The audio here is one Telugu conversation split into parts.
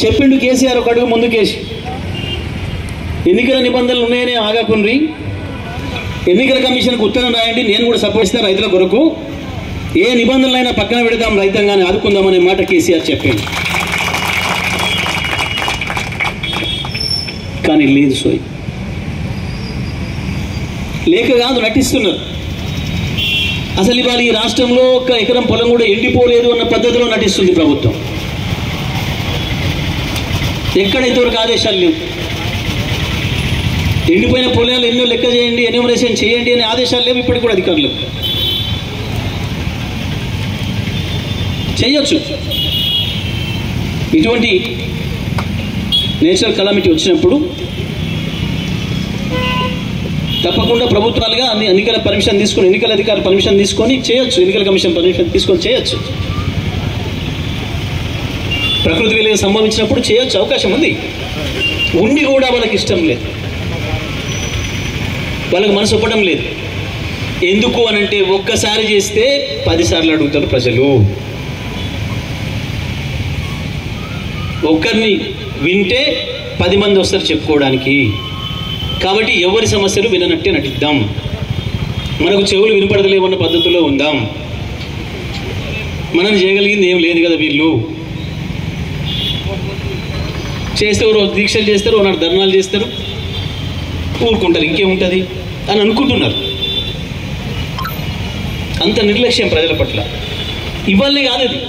చెప్పిండు కేసీఆర్ ఒక అడుగు ముందుకేసి, ఎన్నికల నిబంధనలు ఉన్నాయని ఆగాకుండ్రి, ఎన్నికల కమిషన్కు ఉత్తరం రాయండి, నేను కూడా సపోర్ట్ ఇస్తాను రైతుల కొరకు, ఏ నిబంధనలైనా పక్కన పెడదాం, రైతాంగాన్ని ఆదుకుందామనే మాట కేసీఆర్ చెప్పిండు. కానీ లేదు సోయి, లేక కాదు నటిస్తున్నారు. అసలు ఇవాళ ఈ రాష్ట్రంలో ఒక ఎకరం పొలం కూడా ఎండిపోలేదు అన్న పద్ధతిలో నటిస్తుంది ప్రభుత్వం. ఎక్కడ ఇంతవరకు ఆదేశాలు లేవు. ఎండిపోయిన పొలాలు ఎన్నో లెక్క చేయండి, ఎన్యూమరేషన్ చేయండి అనే ఆదేశాలు లేవు ఇప్పటికి కూడా అధికారులు. చేయొచ్చు. ఇటువంటి నేచురల్ కలామిటీ వచ్చినప్పుడు తప్పకుండా ప్రభుత్వాలుగా ఎన్నికల పర్మిషన్ తీసుకొని, ఎన్నికల అధికారులు పర్మిషన్ తీసుకొని చేయొచ్చు, ఎన్నికల కమిషన్ పర్మిషన్ తీసుకొని చేయొచ్చు. ప్రకృతి విలువ సంభవించినప్పుడు చేయొచ్చు, అవకాశం ఉంది. ఉండి కూడా వాళ్ళకి ఇష్టం లేదు, వాళ్ళకి మనసు ఒప్పడం లేదు. ఎందుకు అనంటే ఒక్కసారి చేస్తే 10 సార్లు అడుగుతారు ప్రజలు. ఒక్కరిని వింటే 10 మంది వస్తారు చెప్పుకోవడానికి. కాబట్టి ఎవరి సమస్యలు విననట్టే నటిద్దాం, మనకు చెవులు వినపడలేవన్న పద్ధతిలో ఉందాం. మనం చేయగలిగింది ఏం లేదు కదా, వీళ్ళు చేస్తే రోజు దీక్షలు చేస్తారు, నాడు ధర్నాలు చేస్తారు, ఊరుకుంటారు, ఇంకేముంటుంది అని అనుకుంటున్నారు. అంత నిర్లక్ష్యం ప్రజల పట్ల. ఇవాళనే కాదు, ఇది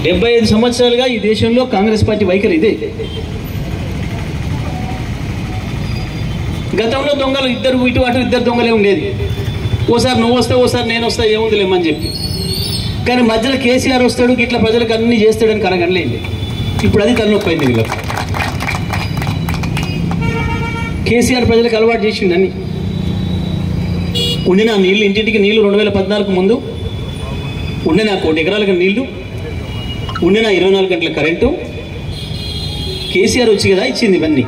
75 సంవత్సరాలుగా ఈ దేశంలో కాంగ్రెస్ పార్టీ వైఖరి ఇదే. గతంలో దొంగలు ఇద్దరు ఇటు అటు ఇద్దరు దొంగలే ఉండేది. ఓసారి నువ్వు వస్తావు, ఓసారి నేను వస్తా, ఏముందిలేమని చెప్పి. కానీ మధ్యలో కేసీఆర్ వస్తాడు, ఇట్లా ప్రజలకు అన్ని చేస్తాడని కనగనలేదు. ఇప్పుడు అది తలనొప్పైంది వీళ్ళకు. కేసీఆర్ ప్రజలకు అలవాటు చేసిండు అన్ని. ఉండిన నీళ్ళు, ఇంటింటికి నీళ్లు 2014 ముందు ఉండిన 1 కోటి ఎకరాలకు నీళ్లు, ఉండిన 24 గంటల కరెంటు కేసీఆర్ వచ్చి కదా ఇచ్చింది ఇవన్నీ.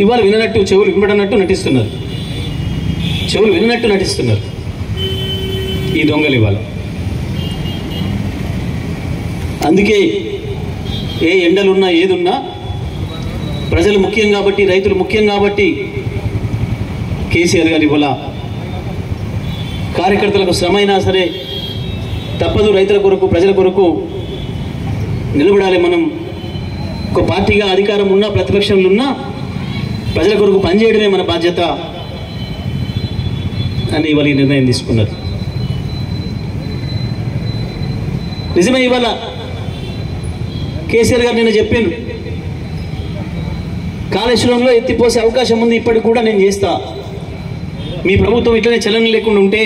ఇవాళ విననట్టు, చెవులు వినబడనట్టు నటిస్తున్నారు, చెవులు విననట్టు నటిస్తున్నారు ఈ దొంగలు ఇవాళ. అందుకే ఏ ఎండలున్నా ఏదున్నా ప్రజలు ముఖ్యం కాబట్టి, రైతులు ముఖ్యం కాబట్టి కేసీఆర్ గారు ఇవాళ కార్యకర్తలకు శ్రమ అయినా సరే తప్పదు, రైతుల కొరకు ప్రజల కొరకు నిలబడాలి. మనం ఒక పార్టీగా అధికారం ఉన్నా ప్రతిపక్షంలో ఉన్నా ప్రజల కొరకు పనిచేయడమే మన బాధ్యత అని ఇవాళ ఈ నిర్ణయం తీసుకున్నారు. నిజమే, ఇవాళ కేసీఆర్ గారు నిన్న చెప్పాను, కాళేశ్వరంలో ఎత్తిపోసే అవకాశం ఉంది, ఇప్పటికి కూడా నేను చేస్తా. మీ ప్రభుత్వం ఇట్లనే చలనం లేకుండా ఉంటే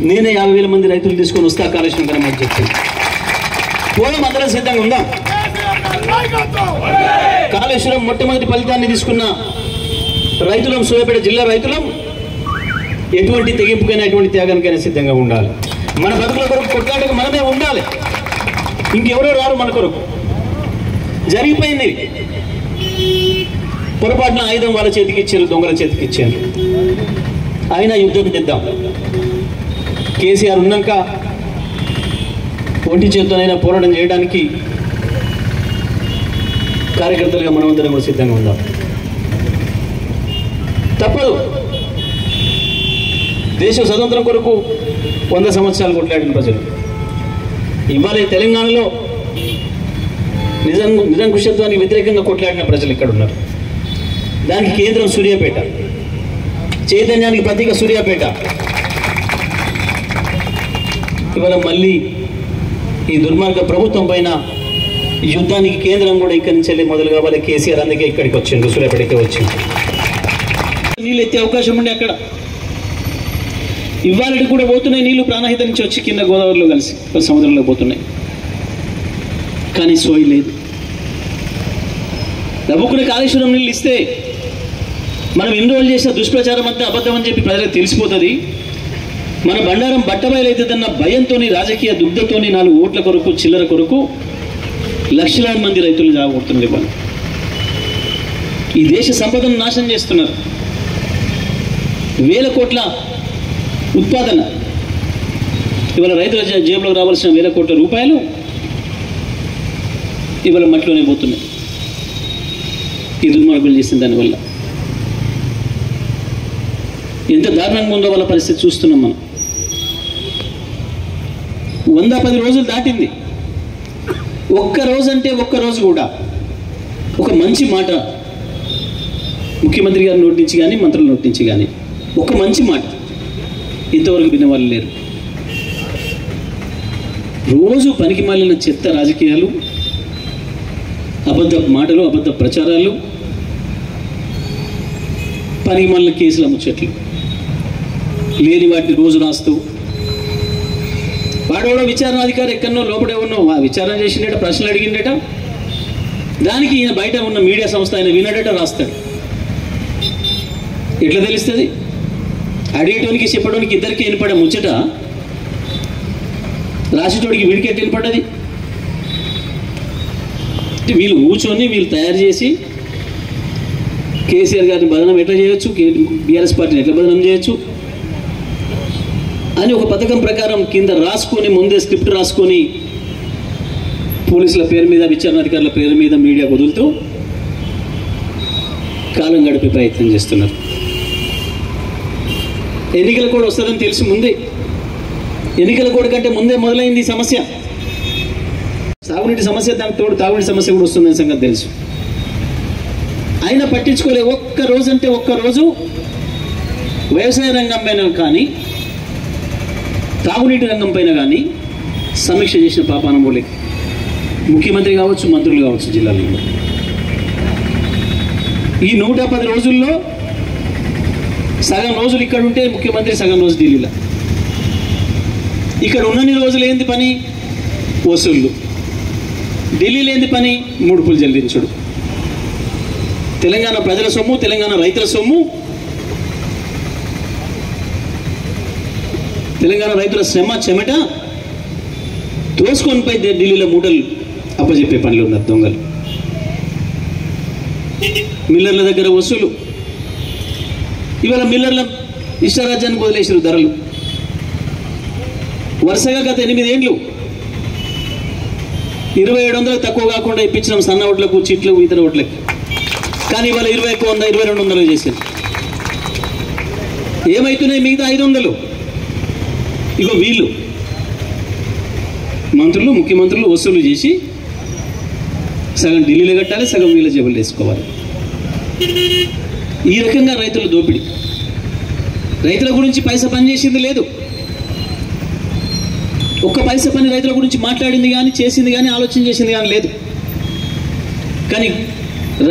నేనే 50,000 మంది రైతులు తీసుకొని వస్తా కాళేశ్వరం కన్నా మాకు చెప్తాను. పోవడం అందరం సిద్ధంగా ఉందా? కాళేశ్వరం మొట్టమొదటి ఫలితాన్ని తీసుకున్న రైతులం, సూర్యాపేట జిల్లా రైతులం ఎటువంటి తెగింపుకైనా, ఎటువంటి త్యాగానికైనా సిద్ధంగా ఉండాలి. మన బతుకుల కొరకు కొట్లాటకు మనమే ఉండాలి, ఇంకెవరో రారు మన కొరకు. జరిగిపోయింది, పొరపాటున ఆయుధం వాళ్ళ చేతికి ఇచ్చారు, దొంగల చేతికి ఇచ్చారు. అయినా యుద్ధం చేద్దాం. కేసీఆర్ ఉన్నాక ఒంటి చేతితోనైనా పోరాటం చేయడానికి కార్యకర్తలుగా మనమందరం కూడా సిద్ధంగా ఉందాం. తప్పదు. దేశ స్వతంత్రం కొరకు 100 సంవత్సరాలు కొట్లాడిన ప్రజలు ఇవాళ తెలంగాణలో నిరంకుశత్వానికి వ్యతిరేకంగా కొట్లాడిన ప్రజలు ఇక్కడ ఉన్నారు. దానికి కేంద్రం సూర్యాపేట, చైతన్యానికి ప్రతీక సూర్యాపేట. ఇవాళ మళ్ళీ ఈ దుర్మార్గ ప్రభుత్వం పైన యుద్ధానికి కేంద్రం కూడా ఇక్కడి నుంచి మొదలు కావాలి. కేసీఆర్ అందుకే ఇక్కడికి వచ్చిండు, సూర్యాపేటకి వచ్చిండు. నీళ్ళు ఎత్తే అవకాశం ఉండే అక్కడ, ఇవాళకి కూడా పోతున్నాయి నీళ్లు, ప్రాణహిత నుంచి వచ్చి కింద గోదావరిలో కలిసి సముద్రంలో పోతున్నాయి. కానీ సోయి లేదు. డబ్బుకునే కాళేశ్వరం నీళ్ళు ఇస్తే మనం ఎన్ని రోజులు చేసిన దుష్ప్రచారం అంతా అబద్ధం అని చెప్పి ప్రజలకు తెలిసిపోతుంది. మన బండారం బట్టబయలైతుందన్న భయంతో, రాజకీయ దుగ్ధతోని 4 ఓట్ల కొరకు, చిల్లర కొరకు లక్షలాది మంది రైతులు జాగొడుతున్నారు. ఇవాళ ఈ దేశ సంపదను నాశనం చేస్తున్నారు. 1000 కోట్ల ఉత్పాదన, ఇవాళ రైతుల జేబులోకి రావాల్సిన 1,000 కోట్ల రూపాయలు ఇవాళ మట్టిలోనే పోతున్నాయి ఈ దుర్మార్గులు చేసిన దానివల్ల. ఎంత దారుణంగా ఉందో వాళ్ళ పరిస్థితి చూస్తున్నాం మనం. 110 రోజులు దాటింది. ఒక్క రోజు కూడా ఒక మంచి మాట ముఖ్యమంత్రి గారి నోటి నుంచి కానీ మంత్రుల నోటి నుంచి కానీ ఒక మంచి మాట ఇంతవరకు విన్నవాళ్ళు లేరు. రోజు పనికి మాలిన చెత్త రాజకీయాలు, అబద్ధ మాటలు, అబద్ధ ప్రచారాలు, పనికి మాలిన కేసుల ముచ్చట్లు, లేని వాటిని రోజు రాస్తూ వాడెవడో విచారణాధికారి ఎక్కడో లోపడే ఉన్నో విచారణ చేసిండట, ప్రశ్నలు అడిగిండట, దానికి ఈయన బయట ఉన్న మీడియా సంస్థ ఆయన వినడట, రాస్తాడు. ఎట్లా తెలుస్తుంది? అడిగేటోనికి చెప్పడానికి ఇద్దరికి వినపడే ముచ్చట రాసేటోడికి వీడికి ఎట్లా వినపడ్డది? వీళ్ళు కూర్చొని వీళ్ళు తయారు చేసి కేసీఆర్ గారిని బదనం ఎట్లా చేయొచ్చు, బీఆర్ఎస్ పార్టీని ఎట్లా బదనం చేయొచ్చు అని ఒక పథకం ప్రకారం కింద రాసుకొని, ముందే స్క్రిప్ట్ రాసుకొని పోలీసుల పేరు మీద, విచారణాధికారుల పేరు మీద మీడియా వదులుతూ కాలం గడిపే ప్రయత్నం చేస్తున్నారు. ఎన్నికల కోడ్ వస్తుందని తెలిసి ముందే, ఎన్నికల కోడ్ కంటే ముందే మొదలైంది ఈ సమస్య. సాగునీటి సమస్య, దానికి తోడు తాగునీటి సమస్య కూడా వస్తుందని సంగతి తెలుసు. అయినా పట్టించుకోలే. ఒక్క రోజు వ్యవసాయ రంగం పైన కానీ తాగునీటి రంగం పైన కానీ సమీక్ష చేసిన పాపానం పోలే. ముఖ్యమంత్రి కావచ్చు, మంత్రులు కావచ్చు జిల్లాలో. ఈ 110 రోజుల్లో సగం రోజులు ఇక్కడ ఉంటే ముఖ్యమంత్రి, సగం రోజు ఢిల్లీలో. ఇక్కడ ఉన్నన్ని రోజులు ఏంది పని? వసూళ్ళు. ఢిల్లీలో ఏంది పని? ముడుపులు చెల్లించుడు. తెలంగాణ ప్రజల సొమ్ము, తెలంగాణ రైతుల సొమ్ము, తెలంగాణ రైతుల శ్రమ చెమట తోసుకొని పోయి ఢిల్లీలో మూటలు అప్పచెప్పే పనులు ఉన్నారు దొంగలు. మిల్లర్ల దగ్గర వసూలు. ఇవాళ మిల్లర్ల ఇష్టారాజ్యానికి వదిలేసారు ధరలు. వరుసగా గత 8 ఏళ్ళు 2700 తక్కువ కాకుండా ఇప్పించినాం సన్న ఓట్లకు, చిట్లు, ఇతర ఓట్లకి. కానీ ఇవాళ 2100, 2200 చేశారు. ఏమవుతున్నాయి మిగతా 500? ఇగో వీళ్ళు మంత్రులు, ముఖ్యమంత్రులు వసూలు చేసి సగం ఢిల్లీలో కట్టాలి, సగం వీళ్ళ జేబులు వేసుకోవాలి. ఈ రకంగా రైతుల దోపిడీ. రైతుల గురించి పైసా పని చేసింది లేదు. ఒక్క పైసా పని రైతుల గురించి మాట్లాడింది కానీ, చేసింది కానీ, ఆలోచన చేసింది కానీ లేదు. కానీ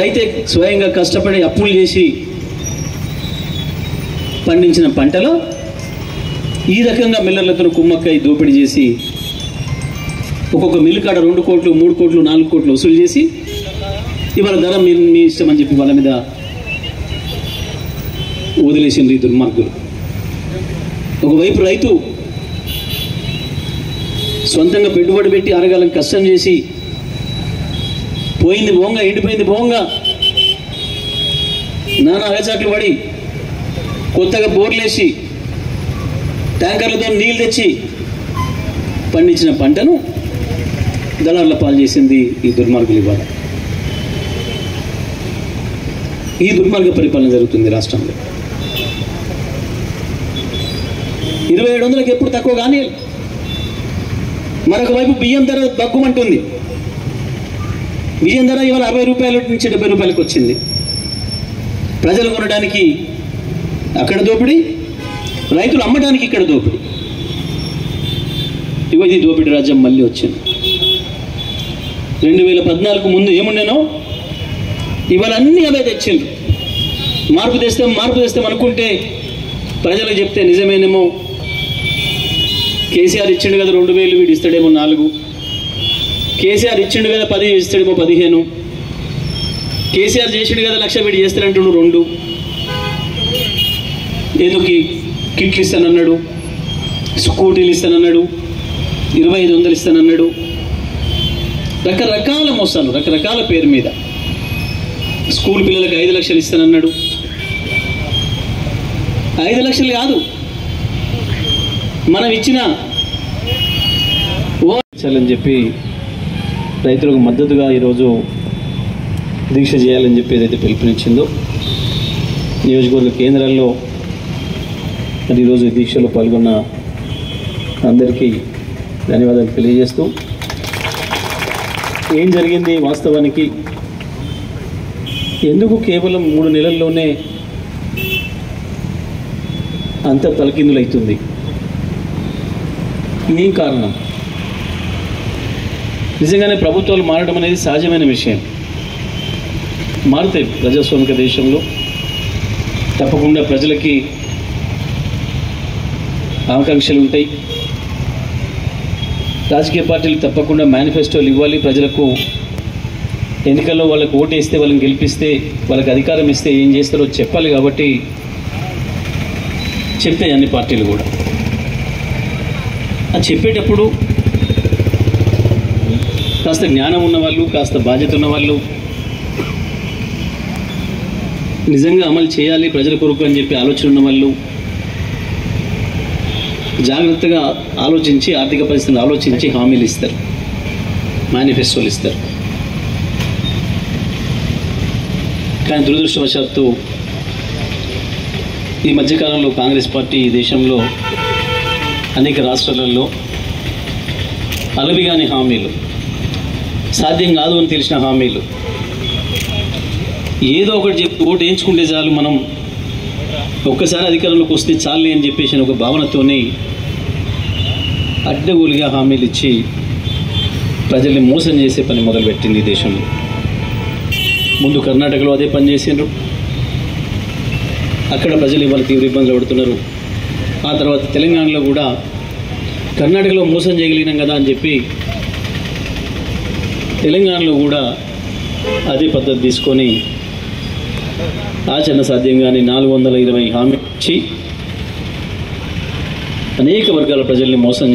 రైతే స్వయంగా కష్టపడి అప్పులు చేసి పండించిన పంటలో ఈ రకంగా మిల్లర్లతో కుమ్మక్కై దోపిడీ చేసి ఒక్కొక్క మిల్లు కాడ 2 కోట్లు, 3 కోట్లు, 4 కోట్లు వసూలు చేసి ఇవాళ ధర మీ ఇష్టం అని చెప్పి వాళ్ళ మీద వదిలేసింది ఈ దుర్మార్గులు. ఒకవైపు రైతు సొంతంగా పెట్టుబడి పెట్టి అరగాలం కష్టం చేసి పోయింది బోంగా, ఎండిపోయింది బోంగా, నానా అగచాట్లు పడి కొత్తగా బోర్లేసి ట్యాంకర్లతో నీళ్ళు తెచ్చి పండించిన పంటను దళారుల పాలు చేసింది ఈ దుర్మార్గులు. ఇవాళ ఈ దుర్మార్గ పరిపాలన జరుగుతుంది రాష్ట్రంలో. 2700కి ఎప్పుడు తక్కువ కానీ. మరొక వైపు బియ్యం ధర బగ్గుమంటుంది. బియ్యం ధర ఇవాళ 60 రూపాయల నుంచి 70 రూపాయలకు వచ్చింది. ప్రజలు కొనడానికి అక్కడ దోపిడీ, రైతులు అమ్మడానికి ఇక్కడ దోపిడీ. ఇవాళ ఈ దోపిడీ రాజ్యం మళ్ళీ వచ్చింది. 2014 ముందు ఏముండేనో ఇవాళ అన్నీ అవే తెచ్చిండ్రు. మార్పు తెస్తాం అనుకుంటే ప్రజలకు చెప్తే నిజమేనేమో. కేసీఆర్ ఇచ్చిండు కదా 2000, వీడు ఇస్తాడేమో 4. కేసీఆర్ ఇచ్చిండు కదా 10, ఇస్తాడేమో 15. కేసీఆర్ చేసిండు కదా 1,00,000, వీడు చేస్తాడంటుడు 2. ఏదో కిట్లు ఇస్తానన్నాడు, స్కూటీలు ఇస్తానన్నాడు, 2500 ఇస్తానన్నాడు. రకరకాల మోసాలు, రకరకాల పేరు మీద. స్కూల్ పిల్లలకు 5 లక్షలు ఇస్తానన్నాడు. 5 లక్షలు కాదు, మనం ఇచ్చిన ఓచాలని చెప్పి రైతులకు మద్దతుగా ఈరోజు దీక్ష చేయాలని చెప్పి ఏదైతే పిలుపునిచ్చిందో నియోజకవర్గ కేంద్రాల్లో మరి ఈరోజు ఈ దీక్షలో పాల్గొన్న అందరికీ ధన్యవాదాలు తెలియజేస్తూ ఏం జరిగింది వాస్తవానికి ఎందుకు కేవలం 3 నెలల్లోనే అంత తలకిందులవుతుంది ఏం కారణం? నిజంగానే ప్రభుత్వాలు మారడం అనేది సహజమైన విషయం, మారుతాయి ప్రజాస్వామిక దేశంలో. తప్పకుండా ప్రజలకి ఆకాంక్షలు ఉంటాయి, రాజకీయ పార్టీలు తప్పకుండా మేనిఫెస్టోలు ఇవ్వాలి, ప్రజలకు ఎన్నికల్లో వాళ్ళకు ఓటేస్తే వాళ్ళని గెలిపిస్తే వాళ్ళకి అధికారం ఇస్తే ఏం చేస్తారో చెప్పాలి. కాబట్టి చెప్తాయి అన్ని పార్టీలు కూడా. అది చెప్పేటప్పుడు కాస్త జ్ఞానం ఉన్నవాళ్ళు, కాస్త బాధ్యత ఉన్నవాళ్ళు, నిజంగా అమలు చేయాలి ప్రజల కొరకు అని చెప్పి ఆలోచన ఉన్న వాళ్ళు జాగ్రత్తగా ఆలోచించి ఆర్థిక పరిస్థితిని ఆలోచించి హామీలు ఇస్తారు, మేనిఫెస్టోలు ఇస్తారు. కానీ దురదృష్టవశాత్తు ఈ మధ్యకాలంలో కాంగ్రెస్ పార్టీ దేశంలో అనేక రాష్ట్రాలలో అలవిగాని హామీలు, సాధ్యం కాదు అని తెలిసిన హామీలు, ఏదో ఒకటి చెప్పి ఓటు వేయించుకుంటే చాలు, మనం ఒక్కసారి అధికారంలోకి వస్తే చాలు అని చెప్పేసి ఒక భావనతోనే అడ్డగోలుగా హామీలు ఇచ్చి ప్రజల్ని మోసం చేసే పని మొదలుపెట్టింది ఈ దేశంలో. ముందు కర్ణాటకలో అదే పని చేసిండ్రు, అక్కడ ప్రజలు ఇవాళ తీవ్ర ఇబ్బందులు పడుతున్నారు. ఆ తర్వాత తెలంగాణలో కూడా కర్ణాటకలో మోసం చేయగలిగినాం కదా అని చెప్పి తెలంగాణలో కూడా అదే పద్ధతి తీసుకొని ఆచరణ సాధ్యంగానే 420 హామీ ఇచ్చి అనేక వర్గాల ప్రజల్ని మోసం